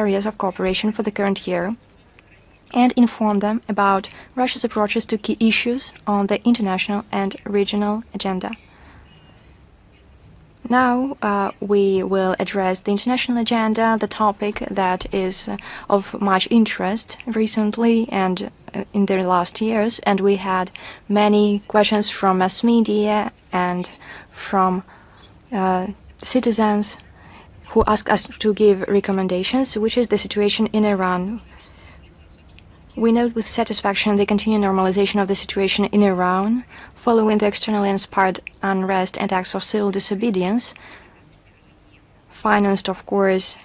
areas of cooperation for the current year and inform them about Russia's approaches to key issues on the international and regional agenda. Now we will address the international agenda, the topic that is of much interest recently and in the last years, and we had many questions from mass media and from citizens who asked us to give recommendations, which is the situation in Iran. We note with satisfaction the continued normalization of the situation in Iran, following the externally inspired unrest and acts of civil disobedience, financed, of course,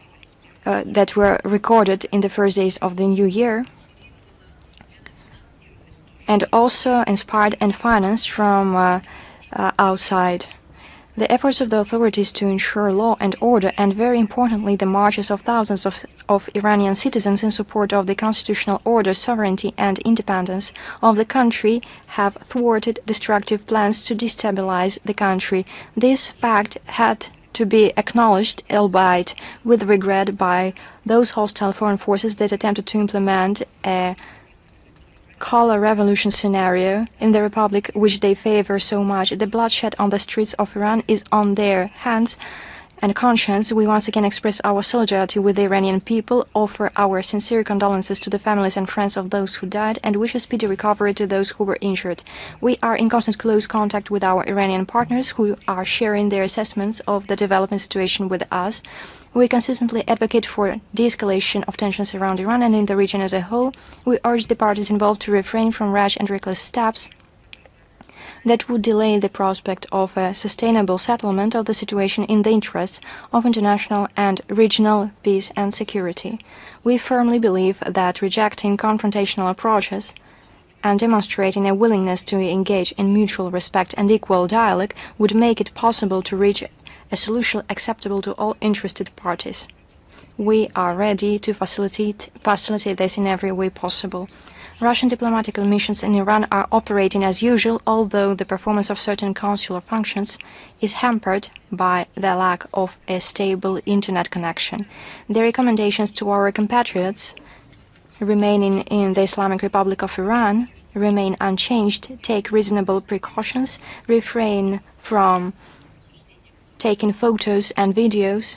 that were recorded in the first days of the new year, and also inspired and financed from outside. The efforts of the authorities to ensure law and order, and very importantly the marches of thousands of Iranian citizens in support of the constitutional order, sovereignty and independence of the country, have thwarted destructive plans to destabilize the country. This fact had to be acknowledged, albeit with regret, by those hostile foreign forces that attempted to implement a color revolution scenario in the republic which they favor so much. The bloodshed on the streets of Iran is on their hands and conscience. We once again express our solidarity with the Iranian people, offer our sincere condolences to the families and friends of those who died, and wish a speedy recovery to those who were injured. We are in constant close contact with our Iranian partners who are sharing their assessments of the developing situation with us. We consistently advocate for de-escalation of tensions around Iran and in the region as a whole. We urge the parties involved to refrain from rash and reckless steps that would delay the prospect of a sustainable settlement of the situation in the interests of international and regional peace and security. We firmly believe that rejecting confrontational approaches and demonstrating a willingness to engage in mutual respect and equal dialogue would make it possible to reach a solution acceptable to all interested parties. We are ready to facilitate this in every way possible. Russian diplomatic missions in Iran are operating as usual, although the performance of certain consular functions is hampered by the lack of a stable internet connection. The recommendations to our compatriots remaining in the Islamic Republic of Iran remain unchanged. Take reasonable precautions, refrain from taking photos and videos,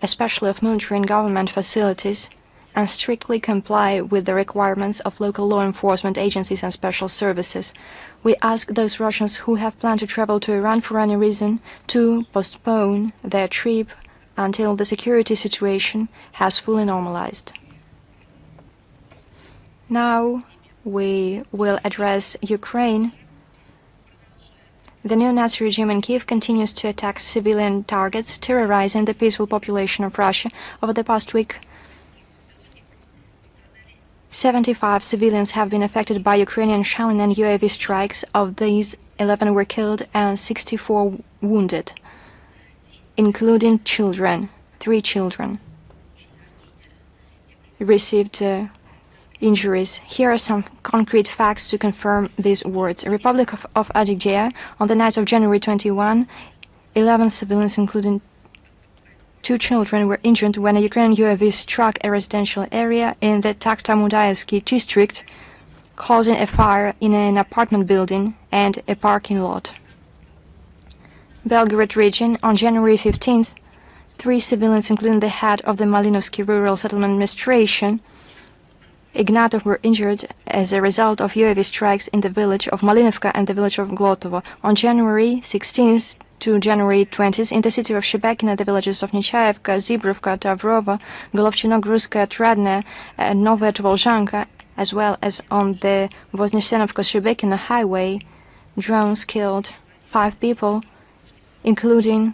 especially of military and government facilities, and strictly comply with the requirements of local law enforcement agencies and special services. We ask those Russians who have planned to travel to Iran for any reason to postpone their trip until the security situation has fully normalized. Now we will address Ukraine. The neo-Nazi regime in Kiev continues to attack civilian targets, terrorizing the peaceful population of Russia. Over the past week, 75 civilians have been affected by Ukrainian shelling and UAV strikes. Of these, 11 were killed and 64 wounded, including children. 3 children received injuries. Here are some concrete facts to confirm these words. Republic of Adygea, on the night of January 21, 11 civilians, including 2 children, were injured when a Ukrainian UAV struck a residential area in the Takhtamudaevsky district, causing a fire in an apartment building and a parking lot. Belgorod region, on January 15th, 3 civilians, including the head of the Malinovsky Rural Settlement Administration, Ignatov, were injured as a result of UAV strikes in the village of Malinovka and the village of Glotovo. On January 16th to January 20th, in the city of Shebekino, the villages of Nechaevka, Zibrovka, Tavrova, Golovchino, Gruska, Tradne, and Novaya Tvolzhanka, as well as on the Voznesenovka-Shebekino highway, drones killed 5 people, including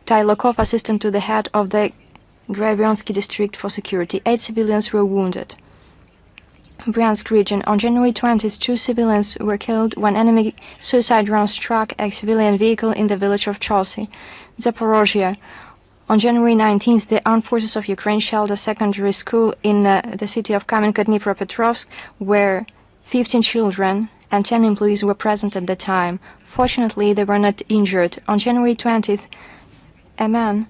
Tailokov, assistant to the head of the Gravionsky district for security. 8 civilians were wounded. Bryansk region, on January 20th, 2 civilians were killed when enemy suicide drone struck a civilian vehicle in the village of Chosy. Zaporozhye, on January 19th, the armed forces of Ukraine shelled a secondary school in the city of Kamenka-Dnipropetrovsk, where 15 children and 10 employees were present at the time. Fortunately, they were not injured. On January 20th, A man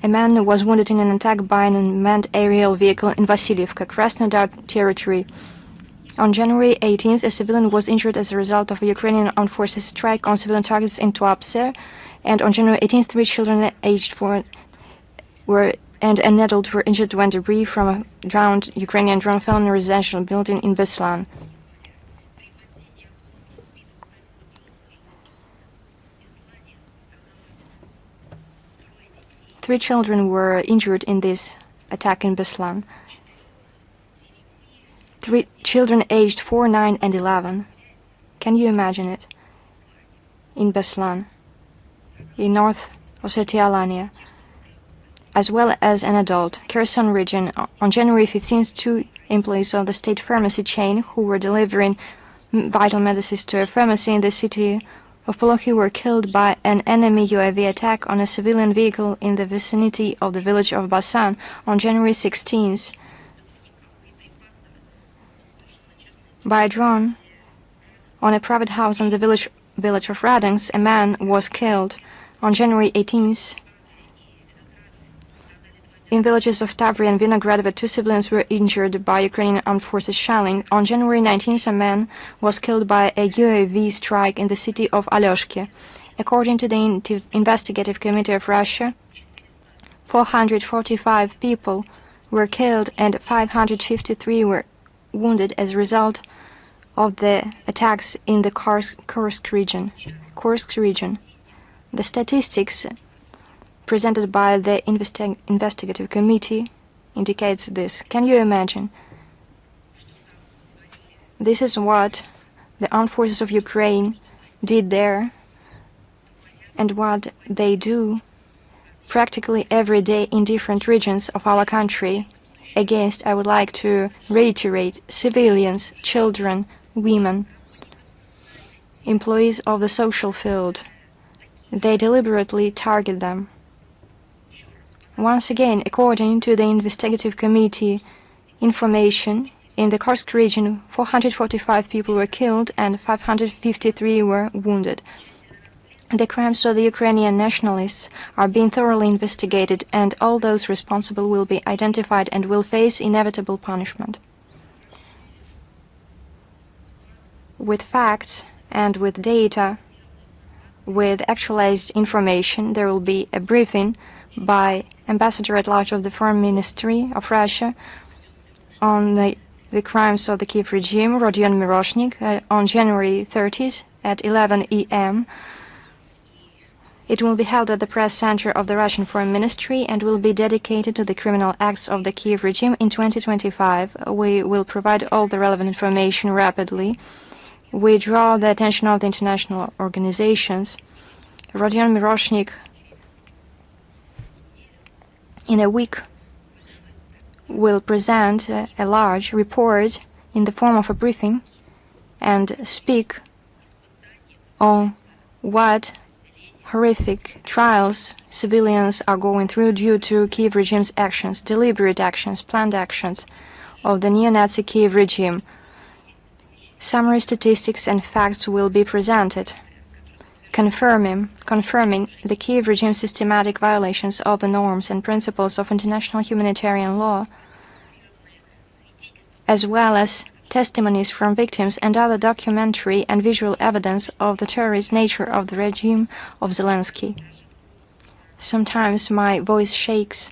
was wounded in an attack by an unmanned aerial vehicle in Vasilievka, Krasnodar territory. On January 18th, a civilian was injured as a result of a Ukrainian armed forces strike on civilian targets in Tuapse, and on January 18th, 3 children aged 4 and an adult were injured when debris from a drowned Ukrainian drone fell in a residential building in Beslan. Three children were injured in this attack in Beslan. 3 children aged 4, 9, and 11. Can you imagine it? In Beslan, in North Ossetia, Alania, as well as an adult. Kherson region. On January 15th, 2 employees of the state pharmacy chain who were delivering vital medicines to a pharmacy in the city of Polokhy were killed by an enemy UAV attack on a civilian vehicle in the vicinity of the village of Basan on January 16th. By a drone on a private house in the village of Radens, a man was killed. On January 18th, in villages of Tavri and Vinogradovo, 2 civilians were injured by Ukrainian armed forces shelling. On January 19th, a man was killed by a UAV strike in the city of Alyoshki. According to the Investigative Committee of Russia, 445 people were killed and 553 were wounded as a result of the attacks in the Kursk region. The statistics presented by the Investigative Committee indicates this. Can you imagine? This is what the armed forces of Ukraine did there and what they do practically every day in different regions of our country against, I would like to reiterate, civilians, children, women, employees of the social field. They deliberately target them. Once again, according to the Investigative Committee information, in the Kursk region, 445 people were killed and 553 were wounded. The crimes of the Ukrainian nationalists are being thoroughly investigated, and all those responsible will be identified and will face inevitable punishment. With facts and with data, with actualized information, there will be a briefing by Ambassador at Large of the Foreign Ministry of Russia on the crimes of the Kiev regime, Rodion Miroshnik, on January 30th at 11 a.m. It will be held at the press center of the Russian Foreign Ministry and will be dedicated to the criminal acts of the Kiev regime in 2025. We will provide all the relevant information rapidly. We draw the attention of the international organizations. Rodion Miroshnik, in a week, will present a large report in the form of a briefing and speak on what horrific trials civilians are going through due to Kiev regime's actions, deliberate actions, planned actions of the neo-Nazi Kiev regime. Summary statistics and facts will be presented, confirming the Kiev regime's systematic violations of the norms and principles of international humanitarian law, as well as testimonies from victims and other documentary and visual evidence of the terrorist nature of the regime of Zelensky. Sometimes my voice shakes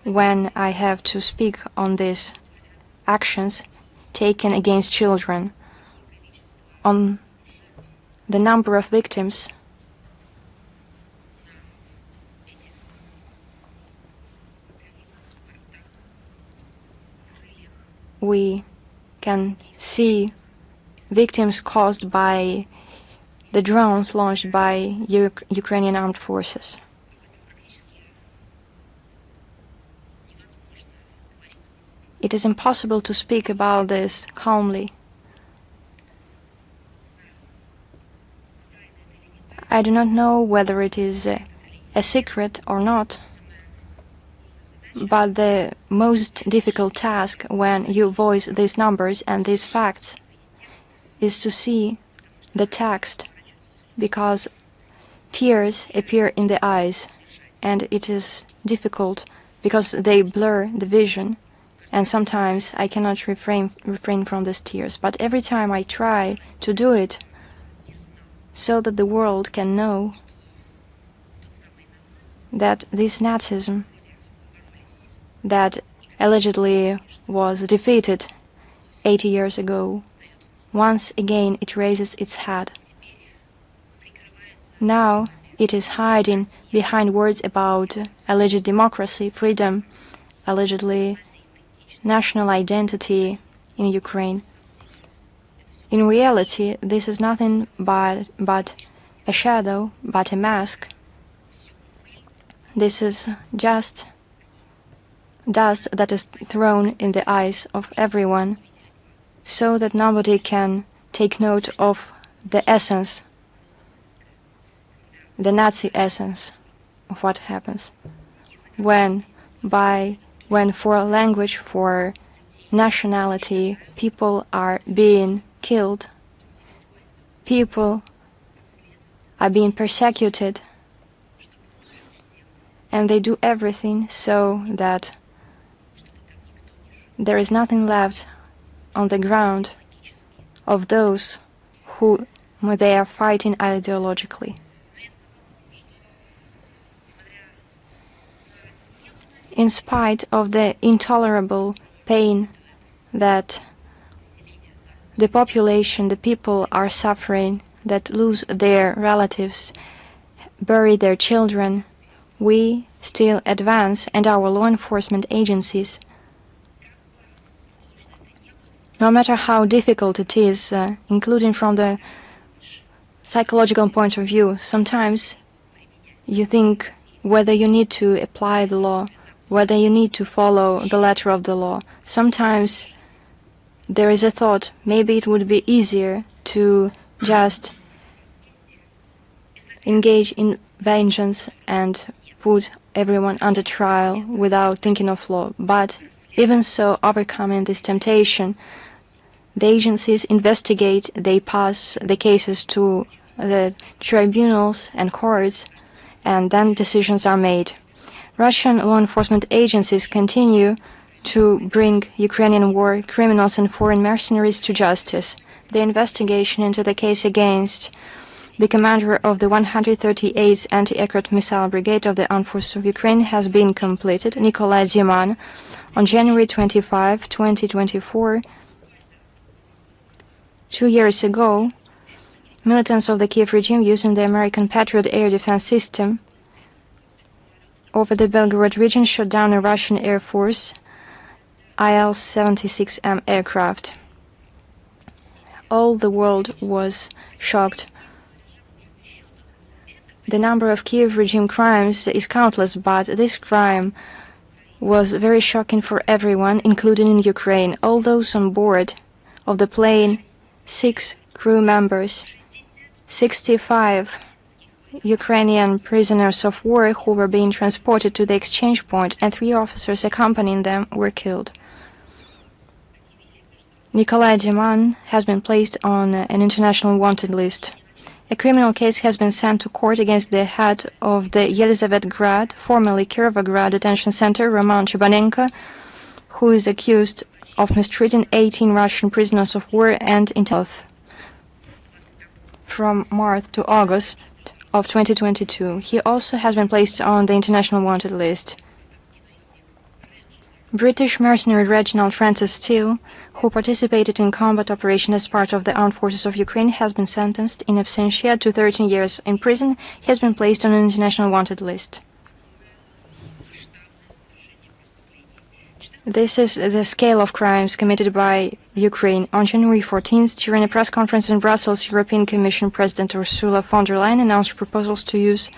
when I have to speak on these actions taken against children, on the number of victims, we can see victims caused by the drones launched by Ukrainian armed forces. It is impossible to speak about this calmly. I do not know whether it is a secret or not, but the most difficult task when you voice these numbers and these facts is to see the text, because tears appear in the eyes, and it is difficult because they blur the vision, and sometimes I cannot refrain from these tears. But every time I try to do it so that the world can know that this Nazism that allegedly was defeated 80 years ago, once again it raises its head. Now it is hiding behind words about alleged democracy, freedom, allegedly national identity in Ukraine. In reality, this is nothing but a shadow, but a mask. This is just dust that is thrown in the eyes of everyone so that nobody can take note of the essence, the Nazi essence of what happens when for language, for nationality, people are being killed, people are being persecuted, and they do everything so that there is nothing left on the ground of those who they are fighting ideologically. In spite of the intolerable pain that the population, the people are suffering, that lose their relatives, bury their children, we still advance, and our law enforcement agencies, no matter how difficult it is, including from the psychological point of view, sometimes you think whether you need to apply the law, whether you need to follow the letter of the law. Sometimes there is a thought, maybe it would be easier to just engage in vengeance and put everyone under trial without thinking of law. But even so, overcoming this temptation, the agencies investigate, they pass the cases to the tribunals and courts, and then decisions are made. Russian law enforcement agencies continue to bring Ukrainian war criminals and foreign mercenaries to justice. The investigation into the case against the commander of the 138th Anti-Aircraft Missile Brigade of the Armed Forces of Ukraine has been completed. Nikolai Ziman, on January 25, 2024, 2 years ago, militants of the Kiev regime using the American Patriot air defense system over the Belgorod region shot down a Russian Air Force Il-76M aircraft. All the world was shocked. The number of Kiev regime crimes is countless, but this crime was very shocking for everyone, including in Ukraine. All those on board of the plane, 6 crew members, 65 Ukrainian prisoners of war who were being transported to the exchange point, and 3 officers accompanying them were killed. Nikolai Ziman has been placed on an international wanted list. A criminal case has been sent to court against the head of the Yelizavetgrad, formerly Kirovograd detention center, Roman Chebanenko, who is accused of mistreating 18 Russian prisoners of war and intel. From March to August of 2022. He also has been placed on the international wanted list. British mercenary Reginald Francis Steele, who participated in combat operation as part of the Armed Forces of Ukraine, has been sentenced in absentia to 13 years in prison. He has been placed on an international wanted list. This is the scale of crimes committed by Ukraine. On January 14th, during a press conference in Brussels, European Commission President Ursula von der Leyen announced proposals to use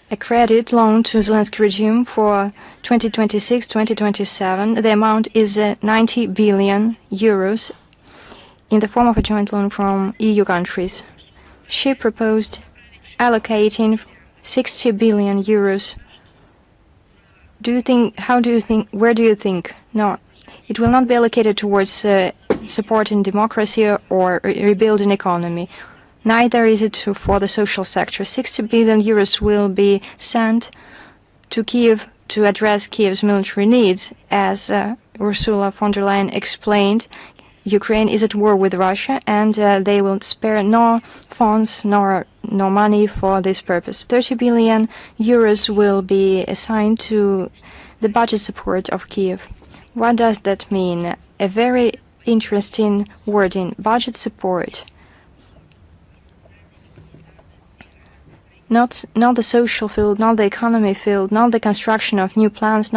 a credit loan to Zelensky regime for 2026-2027. The amount is 90 billion euros in the form of a joint loan from EU countries. She proposed allocating 60 billion euros. Where do you think? No, it will not be allocated towards supporting democracy or rebuilding economy. Neither is it for the social sector. 60 billion euros will be sent to Kiev to address Kiev's military needs. As Ursula von der Leyen explained, Ukraine is at war with Russia, and they will spare no funds nor no money for this purpose. 30 billion euros will be assigned to the budget support of Kiev. What does that mean? A very interesting wording, budget support. Not the social field, not the economy field, not the construction of new plants,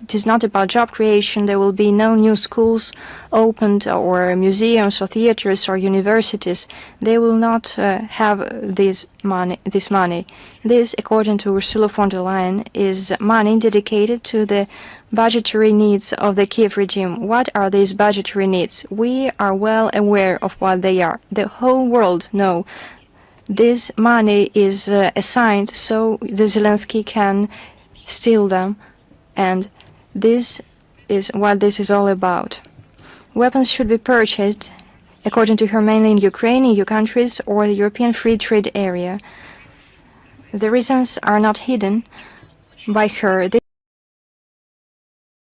it is not about job creation. There will be no new schools opened or museums or theaters or universities. They will not have this money. This, according to Ursula von der Leyen, is money dedicated to the budgetary needs of the Kiev regime. What are these budgetary needs? We are well aware of what they are. The whole world knows. This money is assigned so the Zelensky can steal them, and this is what this is all about. Weapons should be purchased, according to her, mainly in Ukraine, EU countries, or the European Free Trade Area. The reasons are not hidden by her.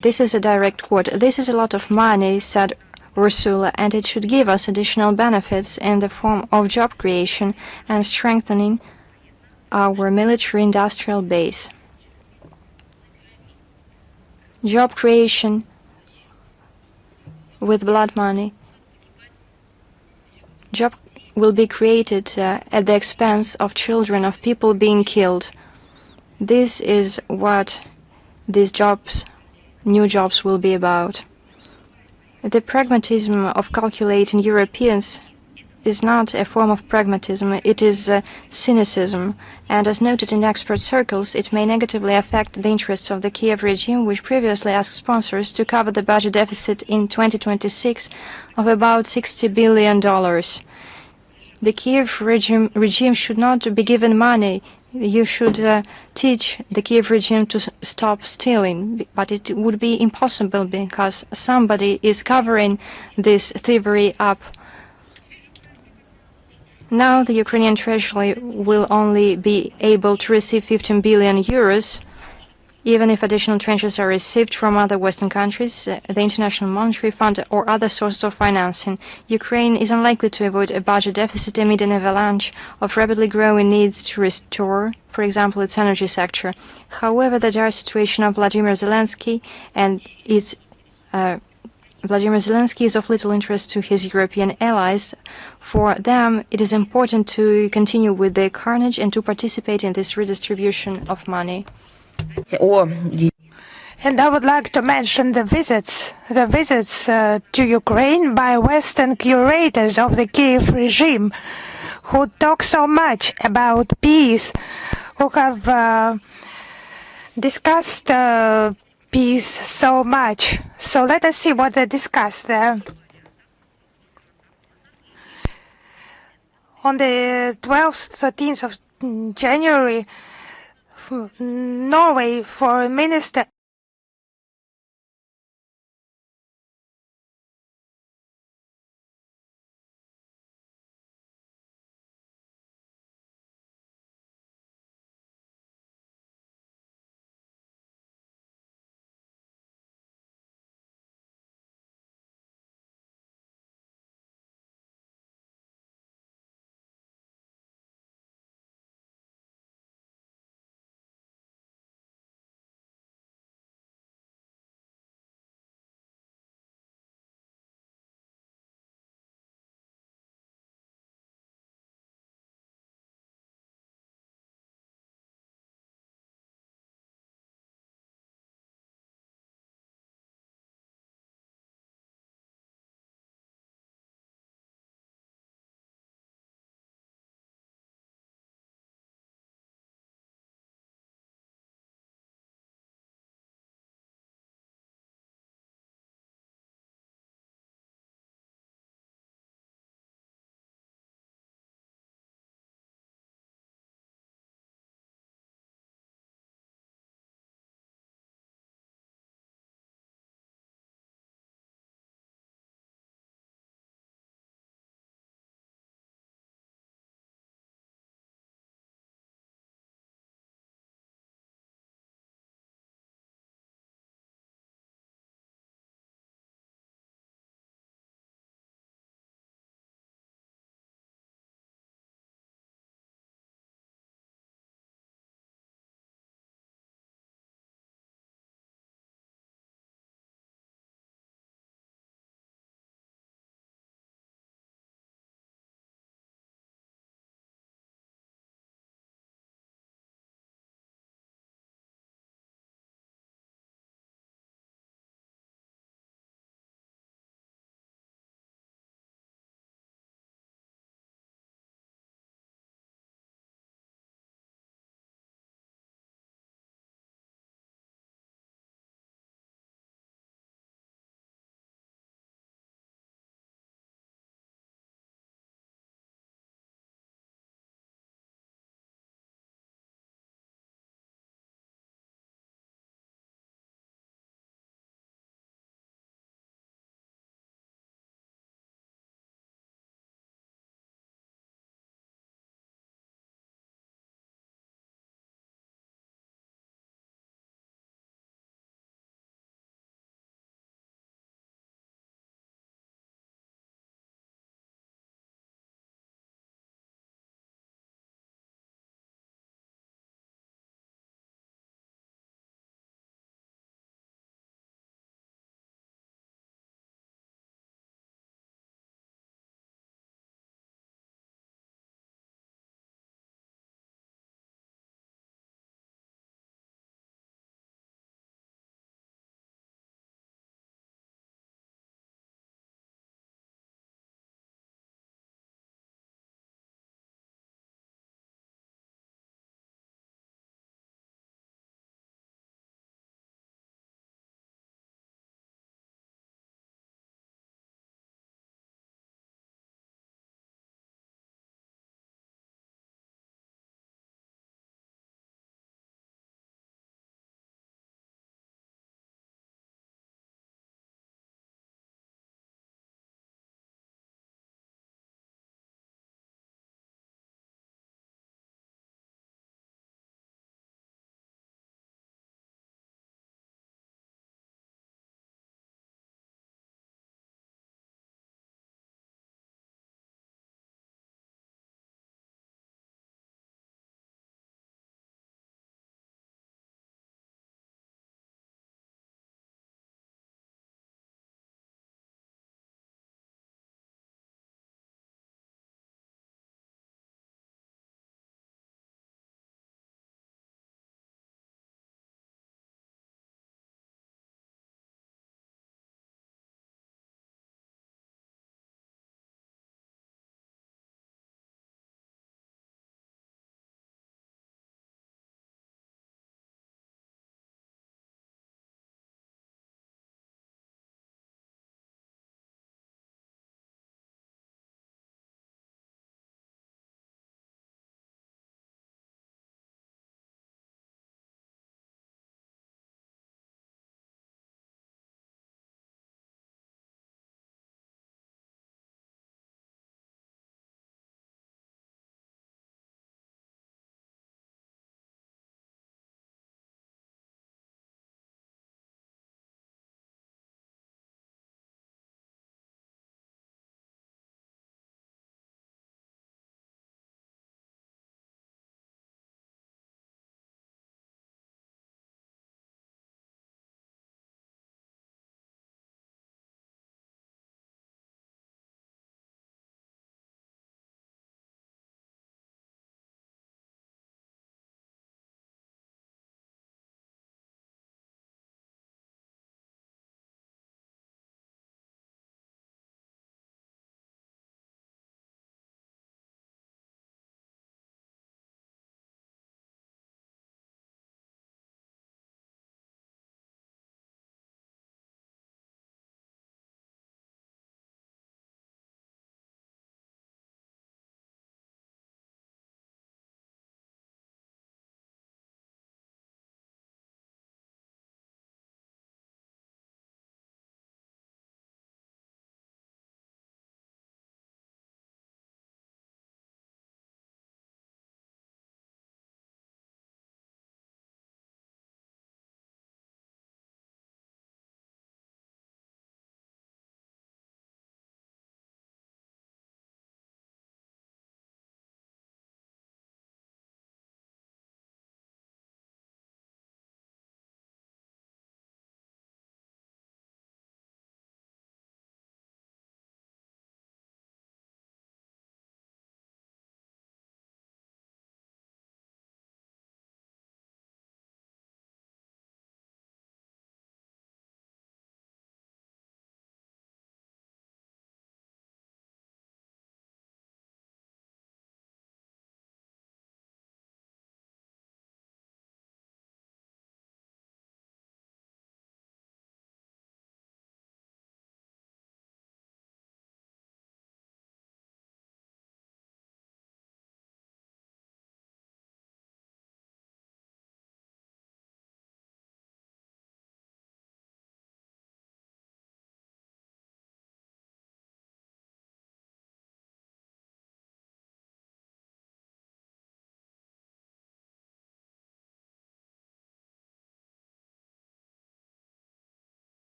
This is a direct quote. This is a lot of money, said Ursula, and it should give us additional benefits in the form of job creation and strengthening our military-industrial base. Job creation with blood money. Job will be created at the expense of children, of people being killed. This is what these jobs, new jobs, will be about. The pragmatism of calculating Europeans is not a form of pragmatism, it is cynicism, and as noted in expert circles, it may negatively affect the interests of the Kiev regime, which previously asked sponsors to cover the budget deficit in 2026 of about $60 billion. The Kiev regime should not be given money. You should teach the Kiev regime to stop stealing, but it would be impossible because somebody is covering this thievery up. Now the Ukrainian treasury will only be able to receive 15 billion euros, even if additional tranches are received from other Western countries, the International Monetary Fund, or other sources of financing. Ukraine is unlikely to avoid a budget deficit amid an avalanche of rapidly growing needs to restore, for example, its energy sector. However, the dire situation of Vladimir Zelensky is of little interest to his European allies. For them, it is important to continue with the carnage and to participate in this redistribution of money. And I would like to mention the visits to Ukraine by Western curators of the Kiev regime, who talk so much about peace, who have discussed peace so much. So let us see what they discussed there. On the 12th, 13th of January, Norway Foreign Minister